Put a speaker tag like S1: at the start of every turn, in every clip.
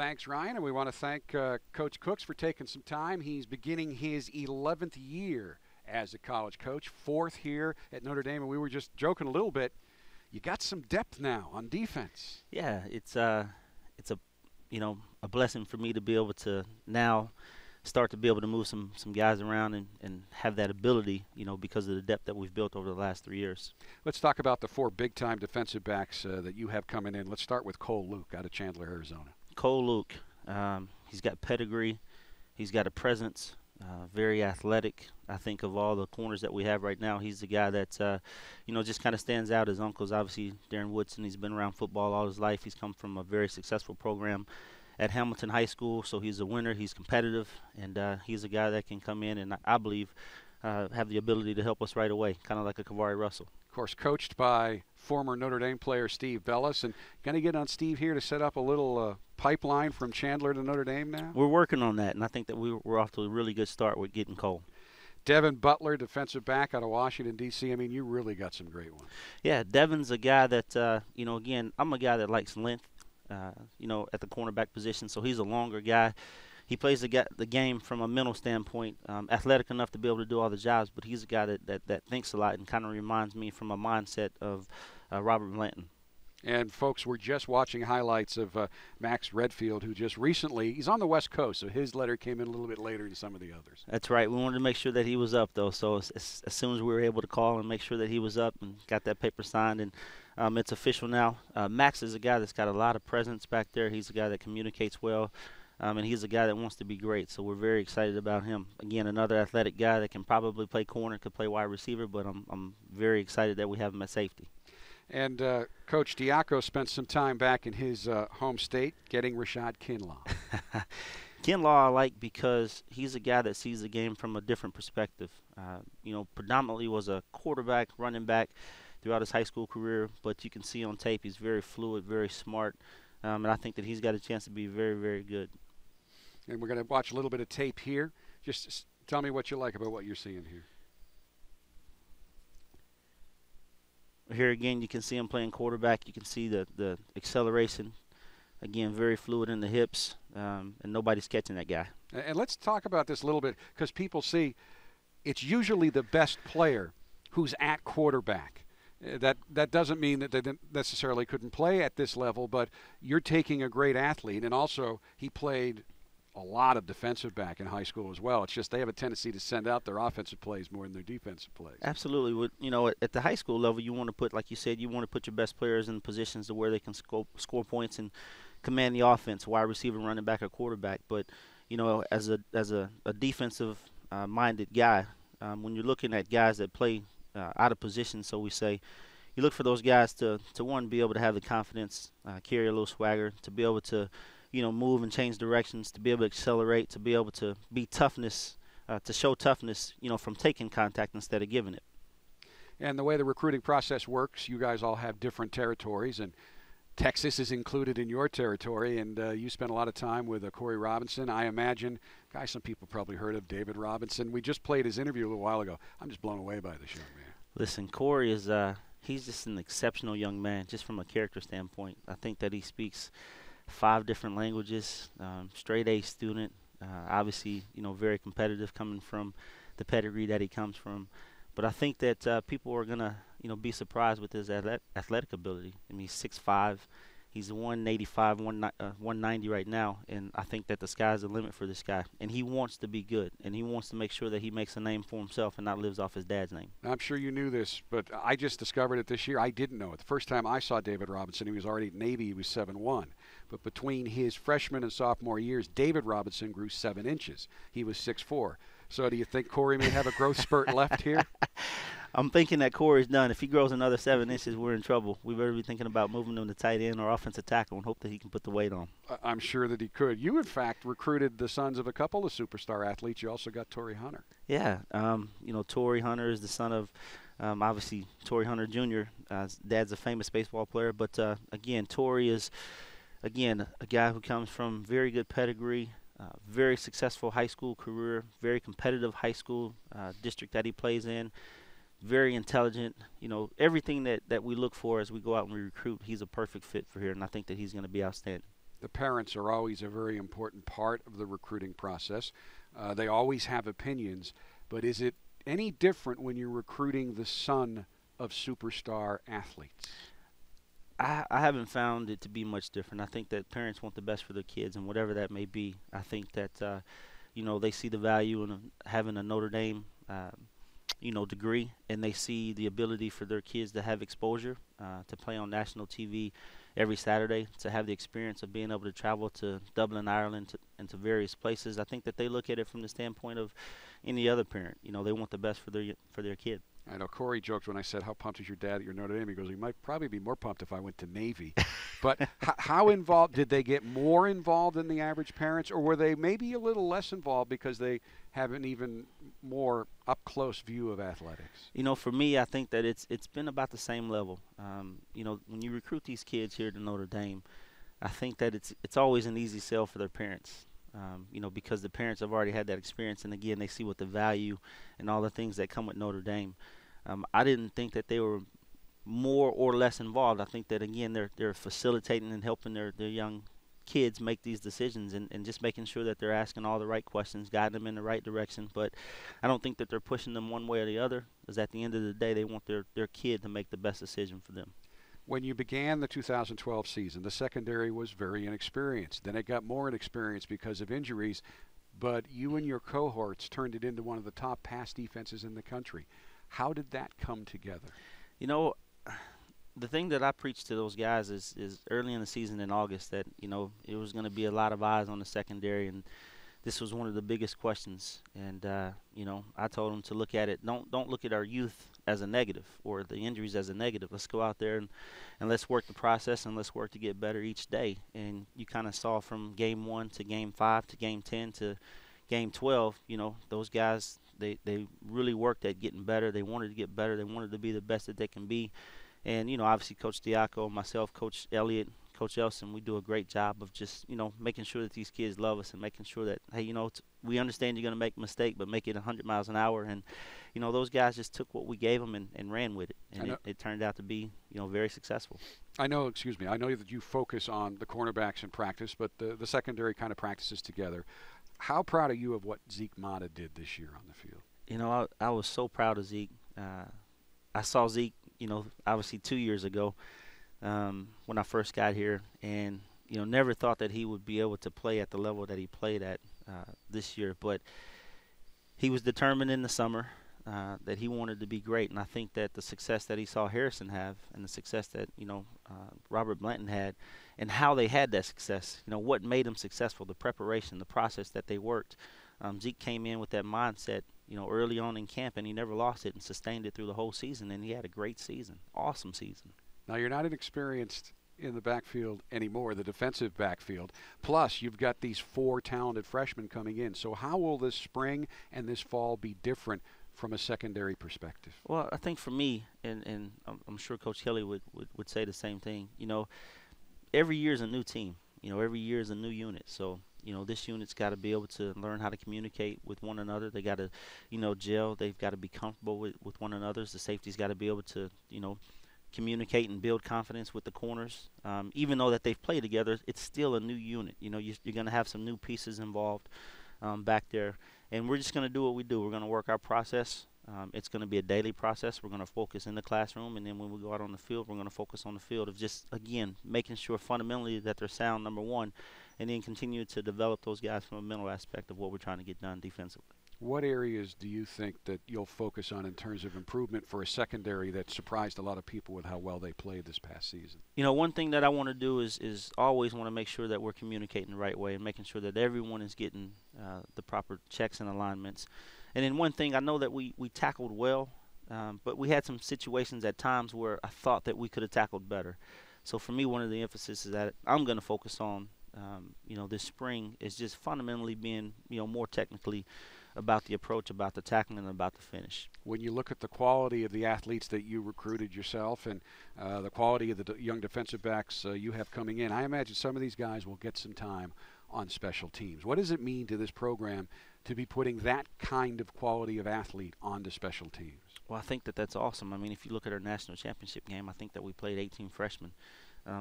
S1: Thanks, Ryan, and we want to thank Coach Cooks for taking some time. He's beginning his 11th year as a college coach, 4th here at Notre Dame, and we were just joking a little bit. You got some depth now on defense.
S2: Yeah, it's a a blessing for me to be able to now start to be able to move some guys around and have that ability, because of the depth that we've built over the last 3 years.
S1: Let's talk about the 4 big-time defensive backs that you have coming in. Let's start with Cole Luke out of Chandler, Arizona.
S2: Cole Luke, he's got pedigree, he's got a presence, very athletic. I think of all the corners that we have right now, he's the guy that, just kind of stands out. His uncle's obviously Darren Woodson. He's been around football all his life. He's come from a very successful program at Hamilton High School, so he's a winner. He's competitive, and he's a guy that can come in and I believe have the ability to help us right away, kind of like a Kavari Russell.
S1: Of course, coached by former Notre Dame player Steve Bellis. And going to get on Steve here to set up a little pipeline from Chandler to Notre Dame now?
S2: We're working on that, and I think that we're off to a really good start with getting Cole.
S1: Devon Butler, defensive back out of Washington, D.C. I mean, you really got some great ones.
S2: Yeah, Devon's a guy that, again, I'm a guy that likes length, at the cornerback position, so he's a longer guy. He plays the game from a mental standpoint, athletic enough to be able to do all the jobs, but he's a guy that thinks a lot and kind of reminds me from a mindset of Robert Blanton.
S1: And, folks, we're just watching highlights of Max Redfield, who just recently – he's on the West Coast, so his letter came in a little bit later than some of the others.
S2: That's right. We wanted to make sure that he was up, though, so as soon as we were able to call and make sure that he was up and got that paper signed, and it's official now. Max is a guy that's got a lot of presence back there. He's a guy that communicates well, and he's a guy that wants to be great, so we're very excited about him. Again, another athletic guy that can probably play corner, could play wide receiver, but I'm very excited that we have him at safety.
S1: And Coach Diaco spent some time back in his home state getting Rashad Kinlaw.
S2: Kinlaw I like because he's a guy that sees the game from a different perspective. Predominantly was a quarterback, running back throughout his high school career, but you can see on tape he's very fluid, very smart, and I think that he's got a chance to be very, very good.
S1: And we're going to watch a little bit of tape here. Just tell me what you like about what you're seeing here.
S2: Here again, you can see him playing quarterback. You can see the acceleration. Again, very fluid in the hips, and nobody's catching that guy.
S1: And let's talk about this a little bit, because people see it's usually the best player who's at quarterback. That doesn't mean that they necessarily couldn't play at this level, but you're taking a great athlete, and also he played a lot of defensive back in high school as well. It's just they have a tendency to send out their offensive plays more than their defensive plays.
S2: Absolutely. At the high school level, you want to put, like you said, you want to put your best players in positions to where they can score points and command the offense, wide receiver, running back, or quarterback. But, as a defensive minded guy, when you're looking at guys that play out of position, so we say, you look for those guys to one, be able to have the confidence, carry a little swagger, to be able to move and change directions, to be able to accelerate, to be able to be toughness, to show toughness, from taking contact instead of giving it.
S1: And the way the recruiting process works, you guys all have different territories, and Texas is included in your territory, and you spent a lot of time with Cory Robinson. I imagine, guys, some people probably heard of David Robinson. We just played his interview a little while ago. I'm just blown away by this young man.
S2: Listen, Cory is he's just an exceptional young man, just from a character standpoint. I think that he speaks 5 different languages, straight A student, obviously, very competitive coming from the pedigree that he comes from. But I think that people are going to, be surprised with his athletic ability. I mean, he's 6'5", he's 185, 190 right now, and I think that the sky's the limit for this guy. And he wants to be good, and he wants to make sure that he makes a name for himself and not lives off his dad's name.
S1: I'm sure you knew this, but I just discovered it this year. I didn't know it. The first time I saw David Robinson, he was already at Navy. He was 7'1". But between his freshman and sophomore years, David Robinson grew 7 inches. He was 6'4". So do you think Cory may have a growth spurt left here?
S2: I'm thinking that Cory's done. If he grows another 7 inches, we're in trouble. We better be thinking about moving him to tight end or offensive tackle and hope that he can put the weight on.
S1: I'm sure that he could. You, in fact, recruited the sons of a couple of superstar athletes. You also got Torii Hunter.
S2: Yeah. Torii Hunter is the son of, obviously, Torii Hunter Jr. Dad's a famous baseball player. But, again, Torii is, a guy who comes from very good pedigree, very successful high school career, very competitive high school district that he plays in. Very intelligent, everything that we look for as we go out and we recruit, he's a perfect fit for here, and I think that he's going to be outstanding.
S1: the parents are always a very important part of the recruiting process. They always have opinions, but is it any different when you're recruiting the son of superstar athletes?
S2: I haven't found it to be much different. I think that parents want the best for their kids, and whatever that may be. I think that they see the value in having a Notre Dame degree, and they see the ability for their kids to have exposure, to play on national TV every Saturday, to have the experience of being able to travel to Dublin, Ireland, and to various places. I think that they look at it from the standpoint of any other parent. They want the best for their kid.
S1: I know Cory joked when I said, how pumped is your dad at your Notre Dame? He goes, he might probably be more pumped if I went to Navy. But how involved, did they get more involved than the average parents, or were they maybe a little less involved because they have an even more up-close view of athletics?
S2: For me, I think that it's been about the same level. When you recruit these kids here to Notre Dame, I think that it's always an easy sell for their parents. Because the parents have already had that experience, and again, they see what the value and all the things that come with Notre Dame. I didn't think that they were more or less involved. I think that, again, they're facilitating and helping their young kids make these decisions, and just making sure that they're asking all the right questions, guiding them in the right direction. But I don't think that they're pushing them one way or the other, because at the end of the day, they want their kid to make the best decision for them.
S1: When you began the 2012 season, the secondary was very inexperienced. Then it got more inexperienced because of injuries, but you and your cohorts turned it into one of the top pass defenses in the country. How did that come together?
S2: The thing that I preached to those guys is early in the season in August that, it was going to be a lot of eyes on the secondary, and this was one of the biggest questions. And, I told them to look at it. Don't look at our youth as a negative or the injuries as a negative. Let's go out there and let's work the process, and let's work to get better each day. And you kind of saw from game 1 to game 5 to game 10 to game 12, those guys, they really worked at getting better. They wanted to get better. They wanted to be the best that they can be. And, obviously Coach Diaco, myself, Coach Elliott, Coach Elson, we do a great job of just, making sure that these kids love us and making sure that, hey, we understand you're going to make a mistake, but make it 100 miles an hour. And, those guys just took what we gave them and ran with it. And it turned out to be, very successful. I know
S1: that you focus on the cornerbacks in practice, but the secondary kind of practices together. How proud are you of what Zeke Motta did this year on the field?
S2: I was so proud of Zeke. I saw Zeke, obviously 2 years ago when I first got here, and, never thought that he would be able to play at the level that he played at this year. But he was determined in the summer that he wanted to be great, and I think that the success that he saw Harrison have and the success that, Robert Blanton had and how they had that success, what made them successful, the preparation, the process that they worked. Zeke came in with that mindset, early on in camp, and he never lost it and sustained it through the whole season, and he had a great season, awesome season.
S1: Now, you're not inexperienced in the backfield anymore, the defensive backfield. Plus, you've got these 4 talented freshmen coming in. So how will this spring and this fall be different from a secondary perspective?
S2: Well, I think for me, and I'm sure Coach Kelly would say the same thing, every year is a new team. Every year is a new unit. So, this unit's got to be able to learn how to communicate with one another. They got to, gel. They've got to be comfortable with one another. The safety's got to be able to, communicate and build confidence with the corners. Even though that they've played together, it's still a new unit. You're going to have some new pieces involved back there. And we're just going to do what we do. We're going to work our process. It's going to be a daily process. We're going to focus in the classroom, and then when we go out on the field, we're going to focus on the field of just, again, making sure fundamentally that they're sound, number one, and then continue to develop those guys from a mental aspect of what we're trying to get done defensively.
S1: What areas do you think that you'll focus on in terms of improvement for a secondary that surprised a lot of people with how well they played this past season?
S2: One thing that I want to do is always want to make sure that we're communicating the right way and making sure that everyone is getting the proper checks and alignments. And then one thing, I know that we tackled well, but we had some situations at times where I thought that we could have tackled better. So for me, one of the emphasis is that I'm going to focus on, this spring is just fundamentally being, more technically about the approach, about the tackling, and about the finish.
S1: When you look at the quality of the athletes that you recruited yourself and the quality of the young defensive backs you have coming in, I imagine some of these guys will get some time on special teams. What does it mean to this program to be putting that kind of quality of athlete onto special teams?
S2: Well, I think that that's awesome. I mean, if you look at our national championship game, I think that we played 18 freshmen.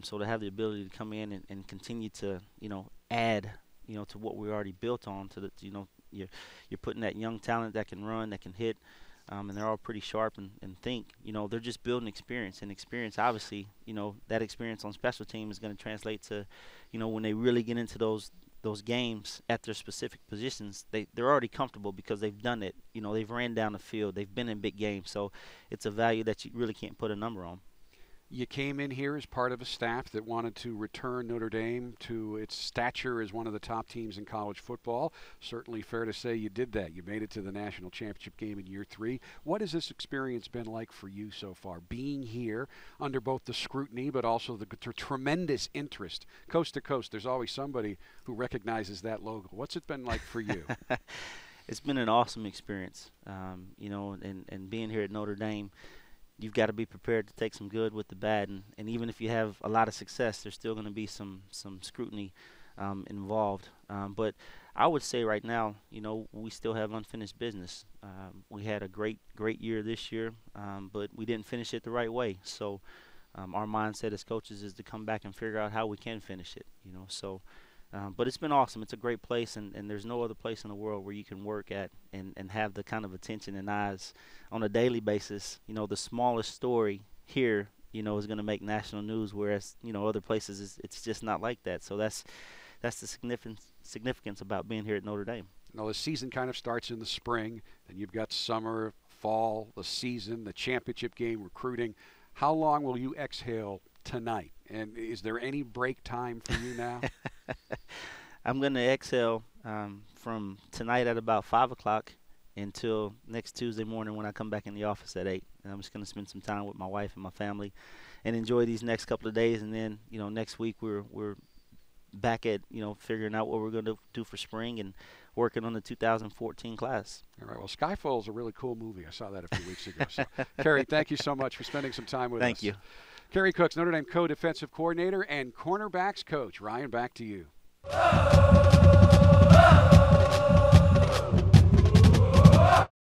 S2: So to have the ability to come in and continue to, add, to what we already built on, to the, you're putting that young talent that can run, that can hit, and they're all pretty sharp and think. They're just building experience, and experience, obviously, that experience on special team is going to translate to, when they really get into those games at their specific positions, they're already comfortable because they've done it. They've ran down the field, they've been in big games, so it's a value that you really can't put a number on.
S1: You came in here as part of a staff that wanted to return Notre Dame to its stature as one of the top teams in college football. Certainly fair to say you did that. You made it to the national championship game in year 3. What has this experience been like for you so far, being here under both the scrutiny but also the tremendous interest coast to coast? There's always somebody who recognizes that logo. What's it been like for you?
S2: It's been an awesome experience, and being here at Notre Dame. You've got to be prepared to take some good with the bad, and even if you have a lot of success, there's still going to be some scrutiny involved. But I would say right now, we still have unfinished business. We had a great year this year, but we didn't finish it the right way. So our mindset as coaches is to come back and figure out how we can finish it. But it's been awesome. It's a great place, and there's no other place in the world where you can work at and have the kind of attention and eyes on a daily basis. The smallest story here, is going to make national news, whereas, other places it's just not like that. So that's the significance about being here at Notre Dame.
S1: Now, the season kind of starts in the spring, and you've got summer, fall, the season, the championship game, recruiting. How long will you exhale tonight? And is there any break time for you now?
S2: I'm going to exhale from tonight at about 5 o'clock until next Tuesday morning when I come back in the office at 8. And I'm just going to spend some time with my wife and my family and enjoy these next couple of days. And then, next week we're back at, figuring out what we're going to do for spring and working on the 2014 class.
S1: All right. Well, Skyfall is a really cool movie. I saw that a few weeks ago. So, Kerry, thank you so much for spending some time with us.
S2: Thank you.
S1: Kerry Cooks, Notre Dame co-defensive coordinator and cornerbacks coach. Ryan, back to you.